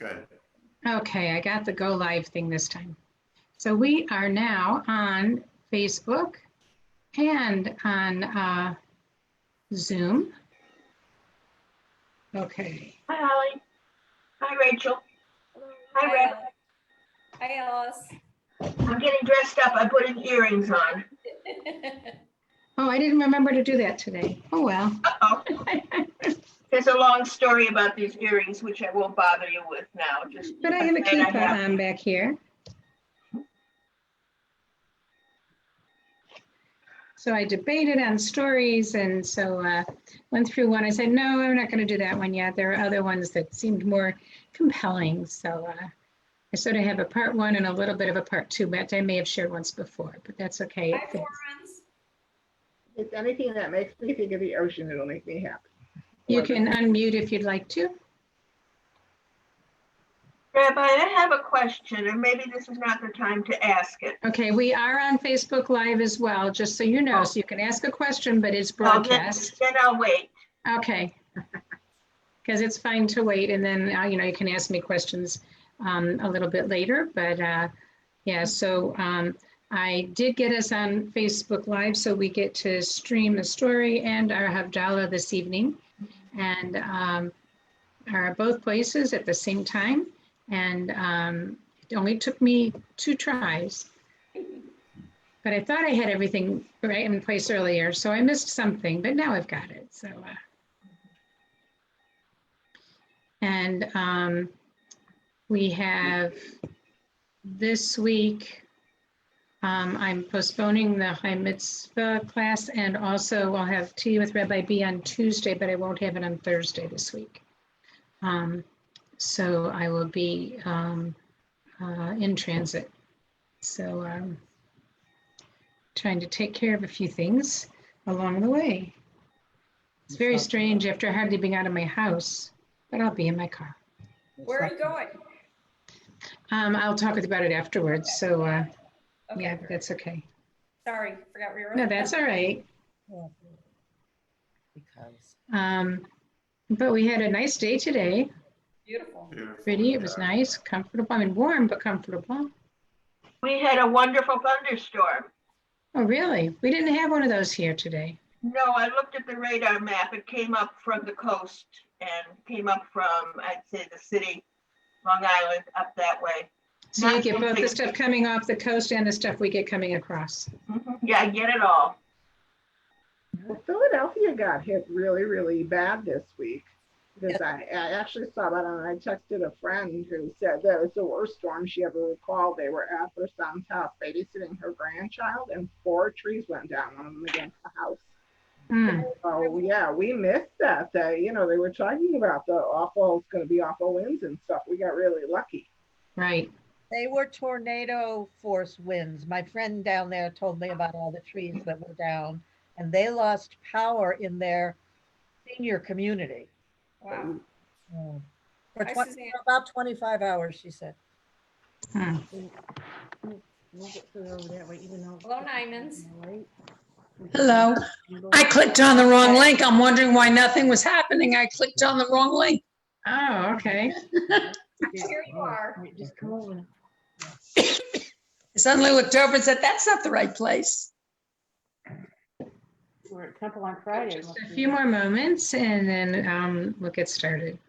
Good. Okay, I got the go live thing this time. So we are now on Facebook and on Zoom. Okay. Hi, Holly. Hi, Rachel. Hi, Red. Hi, Alice. I'm getting dressed up. I put in earrings on. Oh, I didn't remember to do that today. Oh, well. Uh-oh. There's a long story about these earrings, which I won't bother you with now. But I have a keep on back here. So I debated on stories, and so went through one. I said, no, I'm not going to do that one yet. There are other ones that seemed more compelling. So I sort of have a part one and a little bit of a part two, but I may have shared once before, but that's okay. Hi, Florence. It's anything that makes me think of the ocean, it'll make me happy. You can unmute if you'd like to. Rabbi, I have a question, and maybe this is not the time to ask it. Okay, we are on Facebook Live as well, just so you know. So you can ask a question, but it's Oh, then broadcast. I'll wait. Okay. Because it's fine to wait, and then, you can ask me questions a little bit later. But yeah, so I did get us on Facebook Live, so we get to stream the story and our Havdalah this evening. And are both places at the same time. And it only took me 2 tries. But I thought I had everything right in place earlier, so I missed something, but now I've got it. So, and we have this week, I'm postponing the Chai Mitzvah class, and also I'll have tea with Rabbi B on Tuesday, but I won't have it on Thursday this week. So I will be in transit. So trying to take care of a few things along the way. It's very strange after hardly being out of my house, but I'll be in my car. Where are you going? I'll talk about it afterwards. So Okay. yeah, that's okay. Sorry, forgot where you were. No, that's all right. Because. But we had a nice day today. Beautiful. Beautiful. Pretty, it was nice, comfortable. I mean, warm, but comfortable. We had a wonderful thunderstorm. Oh, really? We didn't have one of those here today. No, I looked at the radar map. It came up from the coast and came up from, I'd say, the city, Long Island, up that way. So you get both the stuff coming off the coast and the stuff we get coming across. Yeah, I get it all. Well, Philadelphia got hit really, really bad this week. Because I actually saw that, and I texted a friend who said that it's the worst storm she ever recalled. They were at their son's house babysitting her grandchild, and 4 trees went down, one of them against the house. So yeah, we missed that. They were talking about the it's going to be awful winds and stuff. We got really lucky. Right. They were tornado force winds. My friend down there told me about all the trees that were down, and they lost power in their senior community. Wow. For Hi, 20, Suzanne. about 25 hours, she said. Hello, Nyman's. Hello. I clicked on the wrong link. I'm wondering why nothing was happening. I clicked on the wrong link. Oh, okay. Here you are. I suddenly looked over and said, that's not the right place. We're at Temple on Friday. Just a few more moments and then we'll get started.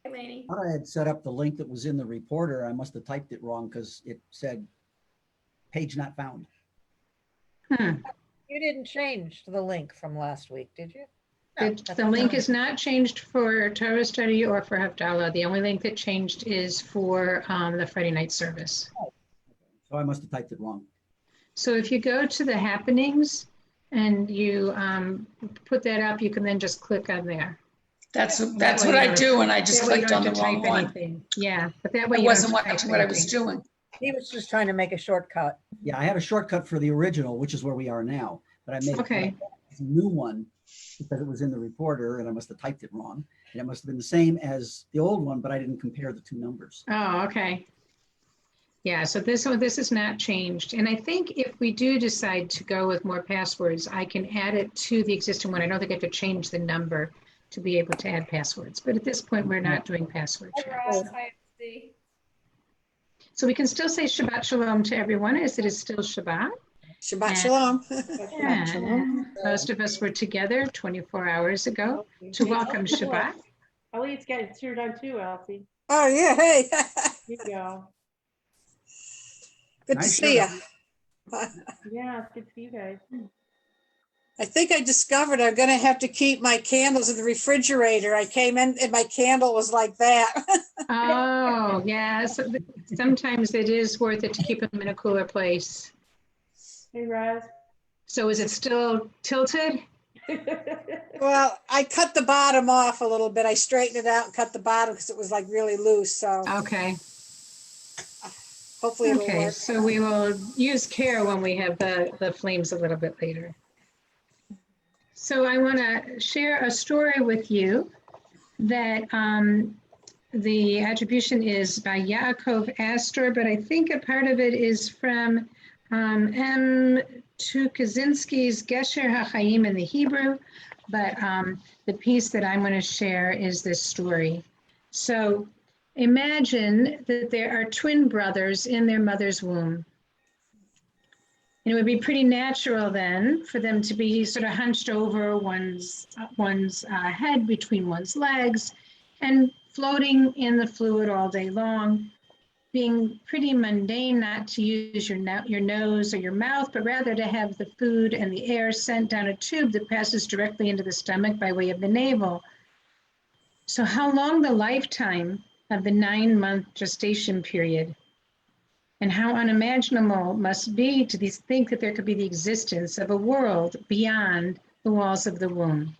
Hey, Lainey. I had set up the link that was in the reporter. I must have typed it wrong because it said page not found. You didn't change the link from last week, did you? The link is not changed for Torah study or for Havdalah. The only link that changed is for the Friday night service. So I must have typed it wrong. So if you go to the happenings and you put that up, you can then just click on there. That's what I do, and I just That way you clicked don't on the have to wrong type one. anything. Yeah, but that way I you don't wasn't have to type watching what I was anything. doing. He was just trying to make a shortcut. Yeah, I had a shortcut for the original, which is where we are now, but I made Okay. a new one because it was in the reporter and I must have typed it wrong. And it must have been the same as the old one, but I didn't compare the 2 numbers. Oh, okay. Yeah, so this is not changed. And I think if we do decide to go with more passwords, I can add it to the existing one. I don't think I have to change the number to be able to add passwords. But at this point, we're not doing password Hi, check. Ross. Hi, Steve. So we can still say Shabbat Shalom to everyone as it is still Shabbat. Shabbat And- shalom. And most of us were together 24 hours ago to welcome Shabbat. Elliot's got it cheered on too, Elsie. Oh, yeah, hey. Here you go. Good to Nice see you. shirt. Yeah, it's good to see you guys. I think I discovered I'm gonna have to keep my candles in the refrigerator. I came in and my candle was like that. Oh, yes. Sometimes it is worth it to keep them in a cooler place. Hey, Roz. So is it still tilted? Well, I cut the bottom off a little bit. I straightened it out and cut the bottom because it was like really loose, so Okay. hopefully it'll Okay, work. so we will use care when we have the flames a little bit later. So I want to share a story with you that the attribution is by Yaakov Astor, but I think a part of it is from M. Tukazinski's Gesher HaChaim in the Hebrew, but the piece that I'm going to share is this story. So imagine that there are twin brothers in their mother's womb. And it would be pretty natural then for them to be sort of hunched over one's head between one's legs and floating in the fluid all day long, being pretty mundane, not to use your nose or your mouth, but rather to have the food and the air sent down a tube that passes directly into the stomach by way of the navel. So how long the lifetime of the 9-month gestation period? And how unimaginable must be to think that there could be the existence of a world beyond the walls of the womb.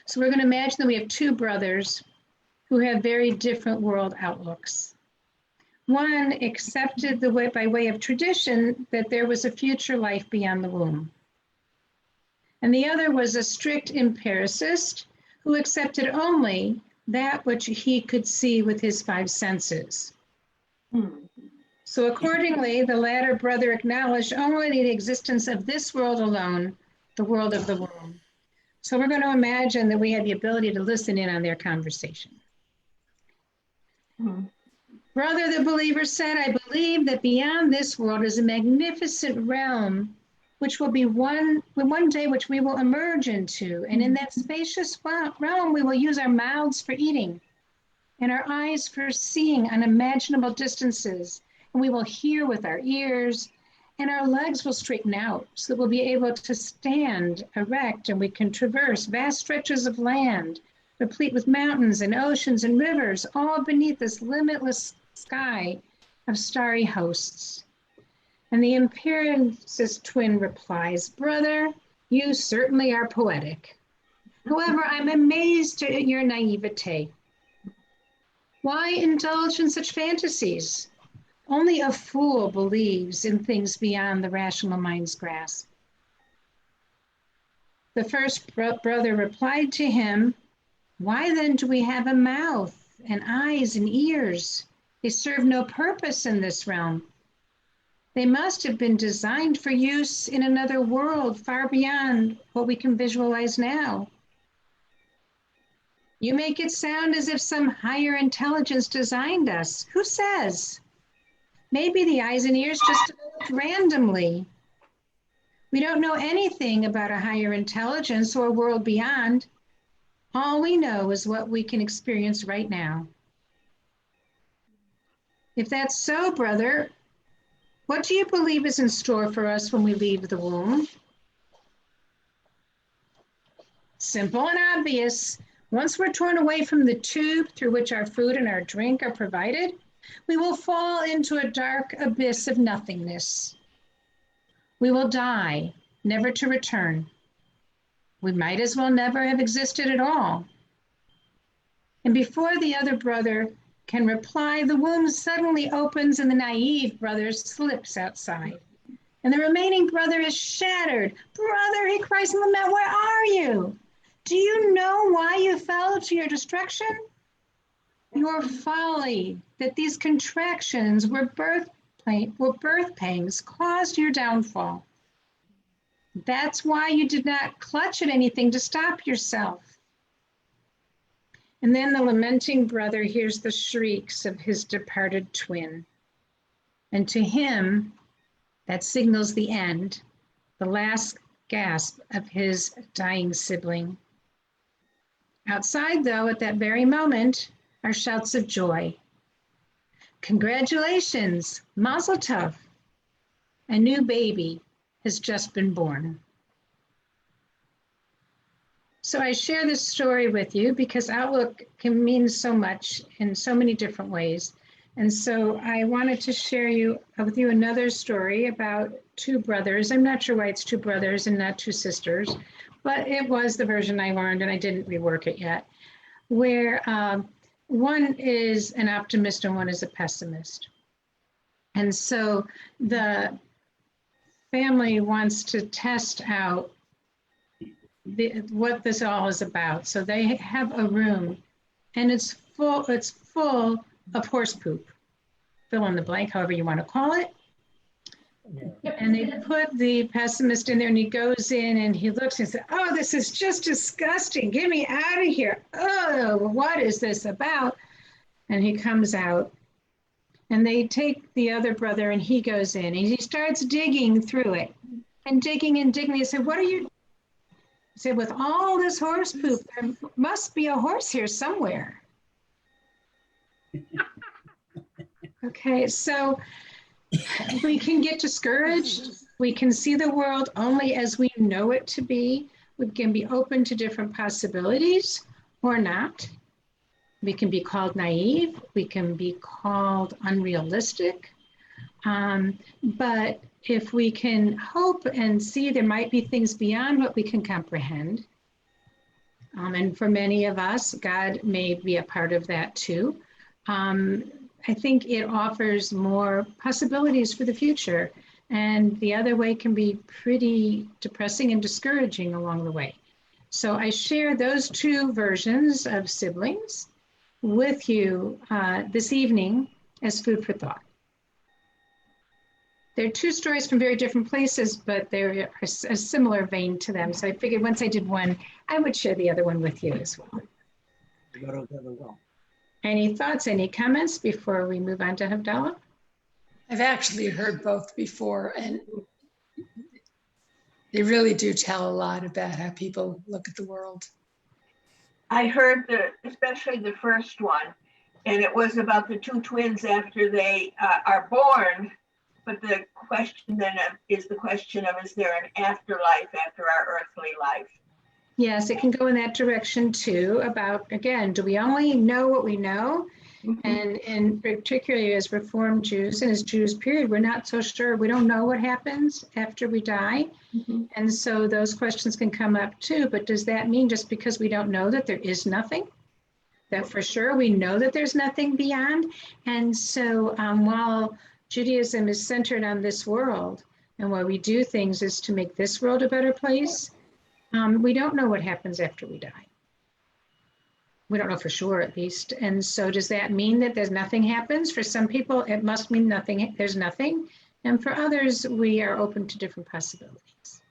So we're going to imagine that we have two brothers who have very different world outlooks. One accepted by way of tradition that there was a future life beyond the womb. And the other was a strict empiricist who accepted only that which he could see with his 5 senses. So accordingly, the latter brother acknowledged only the existence of this world alone, the world of the womb. So we're going to imagine that we had the ability to listen in on their conversation. Brother, the believer said, I believe that beyond this world is a magnificent realm, which will be one day which we will emerge into. And in that spacious realm, we will use our mouths for eating and our eyes for seeing unimaginable distances. And we will hear with our ears, and our legs will straighten out so that we'll be able to stand erect, and we can traverse vast stretches of land, replete with mountains and oceans and rivers, all beneath this limitless sky of starry hosts. And the empiricist twin replies, brother, you certainly are poetic. However, I'm amazed at your naivete. Why indulge in such fantasies? Only a fool believes in things beyond the rational mind's grasp. The first brother replied to him, why then do we have a mouth and eyes and ears? They serve no purpose in this realm. They must have been designed for use in another world far beyond what we can visualize now. You make it sound as if some higher intelligence designed us. Who says? Maybe the eyes and ears just developed randomly. We don't know anything about a higher intelligence or a world beyond. All we know is what we can experience right now. If that's so, brother, what do you believe is in store for us when we leave the womb? Simple and obvious. Once we're torn away from the tube through which our food and our drink are provided, we will fall into a dark abyss of nothingness. We will die, never to return. We might as well never have existed at all. And before the other brother can reply, the womb suddenly opens and the naive brother slips outside. And the remaining brother is shattered. Brother, he cries in lament, where are you? Do you know why you fell to your destruction? Your folly, that these contractions were birth pangs caused your downfall. That's why you did not clutch at anything to stop yourself. And then the lamenting brother hears the shrieks of his departed twin. And to him, that signals the end, the last gasp of his dying sibling. Outside, though, at that very moment, are shouts of joy. Congratulations, Mazel Tov. A new baby has just been born. So I share this story with you because Outlook can mean so much in so many different ways. And so I wanted to share with you another story about two brothers. I'm not sure why it's two brothers and not two sisters, but it was the version I learned and I didn't rework it yet, where one is an optimist and one is a pessimist. And so the family wants to test out what this all is about. So they have a room and it's full of horse poop. Fill in the blank, however you want to call it. And they put the pessimist in there and he goes in and he looks and says, oh, this is just disgusting. Get me out of here. Oh, what is this about? And he comes out and they take the other brother and he goes in and he starts digging through it and digging and digging. He said, what are you? He said, with all this horse poop, there must be a horse here somewhere. Okay, so we can get discouraged. We can see the world only as we know it to be. We can be open to different possibilities or not. We can be called naive. We can be called unrealistic. But if we can hope and see there might be things beyond what we can comprehend, and for many of us, God may be a part of that too. I think it offers more possibilities for the future. And the other way can be pretty depressing and discouraging along the way. So I share those two versions of siblings with you this evening as food for thought. They're two stories from very different places, but they're a similar vein to them. So I figured once I did one, I would share the other one with you as well. Any thoughts, any comments before we move on to Havdalah? I've actually heard both before, and they really do tell a lot about how people look at the world. I heard especially the first one, and it was about the two twins after they are born. But the question then is the question of, is there an afterlife after our earthly life? Yes, it can go in that direction too, about, again, do we only know what we know? Mm-hmm. And particularly as Reformed Jews and as Jews, period, we're not so sure. We don't know what happens after we die. Mm-hmm. And so those questions can come up too. But does that mean just because we don't know that there is nothing? That for sure we know that there's nothing beyond? And so while Judaism is centered on this world, and why we do things is to make this world a better place, we don't know what happens after we die. We don't know for sure, at least. And so does that mean that there's nothing happens? For some people, it must mean nothing. There's nothing. And for others, we are open to different possibilities.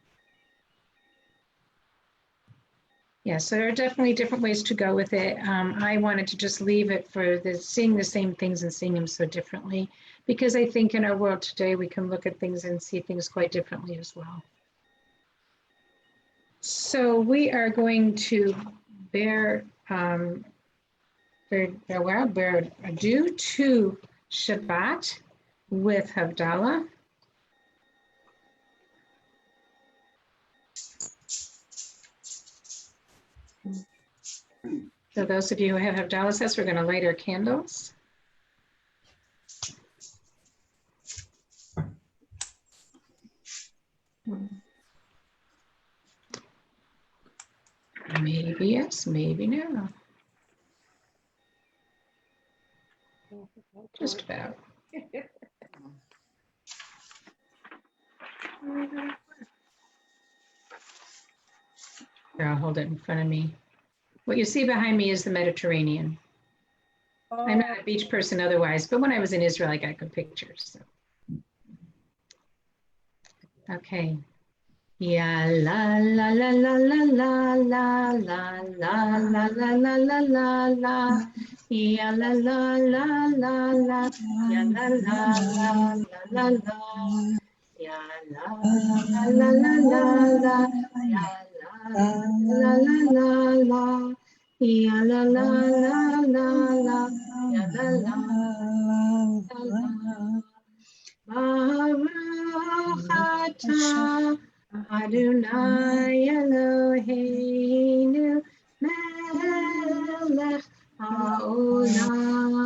Yeah, so there are definitely different ways to go with it. I wanted to just leave it for seeing the same things and seeing them so differently, because I think in our world today, we can look at things and see things quite differently as well. So we are going to bear adieu to Shabbat with Havdalah. So those of you who have Havdalah sets, we're going to light our candles. Maybe yes, maybe no. Just about. Here, I'll hold it in front of me. What you see behind me is the Mediterranean. Oh. I'm not a beach person otherwise, but when I was in Israel, I got good pictures. So. Okay. Ya la la la la la la la la la la la la la la la. Ya la la la la la. Ya la la la la la la. Ya la la la la la la. Ya la la la la la. Ya la la la la la. Ya la la la la. Baruch atah Adonai Eloheinu melech haolam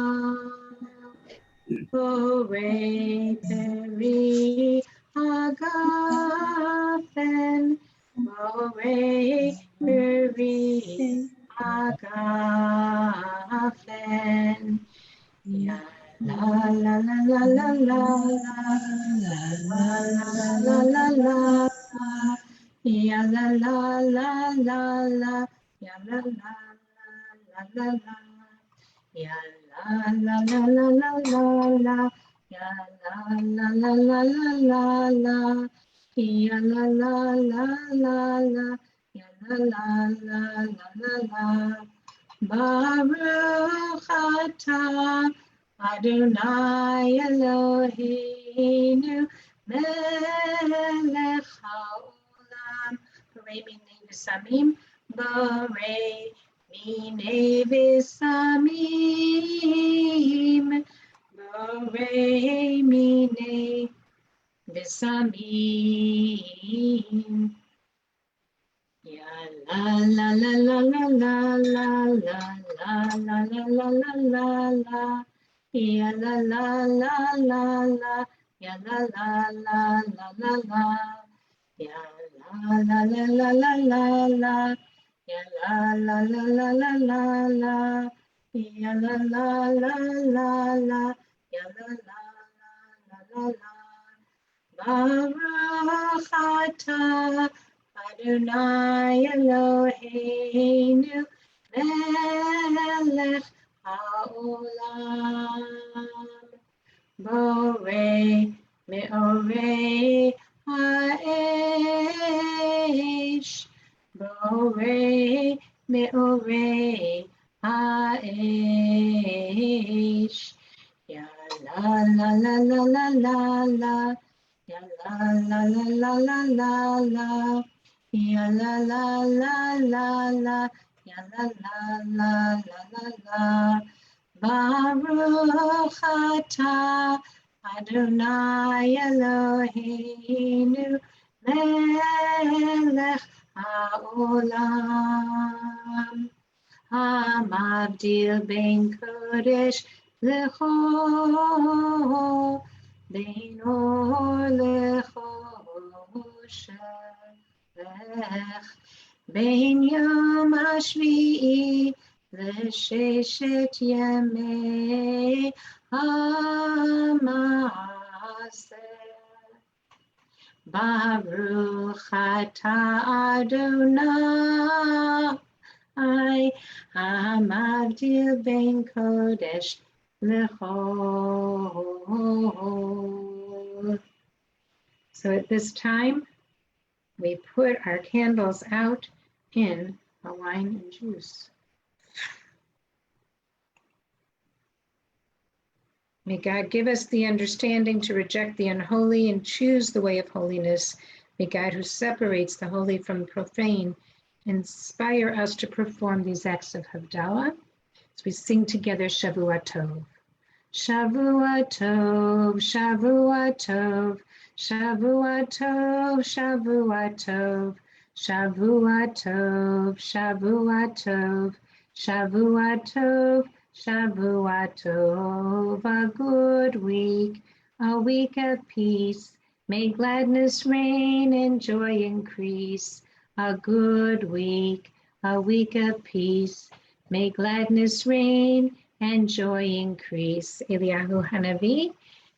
borei peri hagafen borei peri hagafen Ya la la la la la la la la la la ya la la la la la ya la la la la la ya la la la la la la la ya la la la la la la la ya la la la la la ya la la la la la la Baruch atah Adonai Eloheinu melech haolam Borei minei v'samim Borei minei v'samim Borei minei v'samim Ya la la la la la la la la la la la la la la la Ya la la la la la Ya la la la la la la Ya la la la la la la la Ya la la la la la la la Ya la la la la la Ya la la la la la Baruch atah Adonai Eloheinu melech haolam borei meorei ha'esh borei meorei ha'esh Ya la la la la la la la Ya la la la la la la la Ya la la la la la Ya la la la la la la Baruch atah Adonai Eloheinu melech haolam Hamavdil ben kodesh lecho ben or lechoshech ben yom hashvi'i l'sheshet yemei ha'maseh Baruch atah Adonai Hamavdil ben kodesh lecho. So at this time, we put our candles out in the wine and juice. May God give us the understanding to reject the unholy and choose the way of holiness. May God, who separates the holy from the profane, inspire us to perform these acts of Havdalah as we sing together Shavua Tov. Shavua Tov, Shavua Tov, Shavua Tov, Shavua Tov, Shavua Tov, Shavua Tov, Shavua Tov, Shavua Tov, a good week, a week of peace. May gladness reign and joy increase. A good week, a week of peace. May gladness reign and joy increase. Eliyahu Hanavi,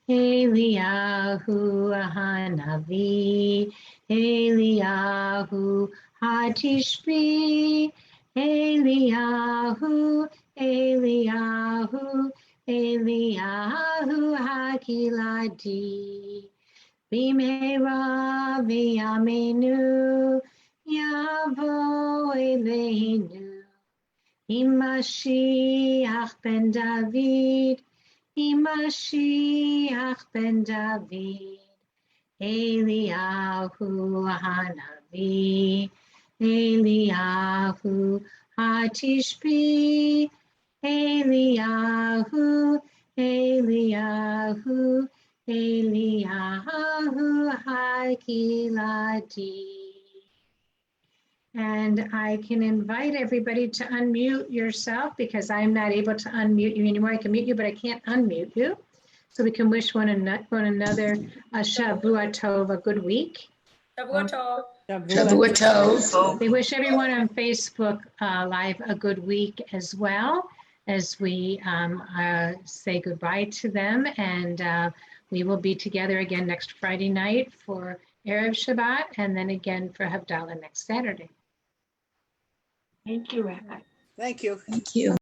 Eliyahu Hanavi, Eliyahu Hatishbi, Eliyahu, Eliyahu, Eliyahu Hakiladi, במהרה בימינו יבוא אלינו. עם משיח בן דוד, עם משיח בן דוד, אליהו הנביא, אליהו התשבי, אליהו, אליהו, אליהו הגלעדי. And I can invite everybody to unmute yourself because I'm not able to unmute you anymore. I can mute you, but I can't unmute you. So we can wish one another a Shavua Tov, a good week. Shavua Tov. Shavua Tov. We wish everyone on Facebook Live a good week as well as we say goodbye to them. And we will be together again next Friday night for Erev Shabbat and then again for Havdalah next Saturday. Thank you, Rabbi. Thank you. Thank you.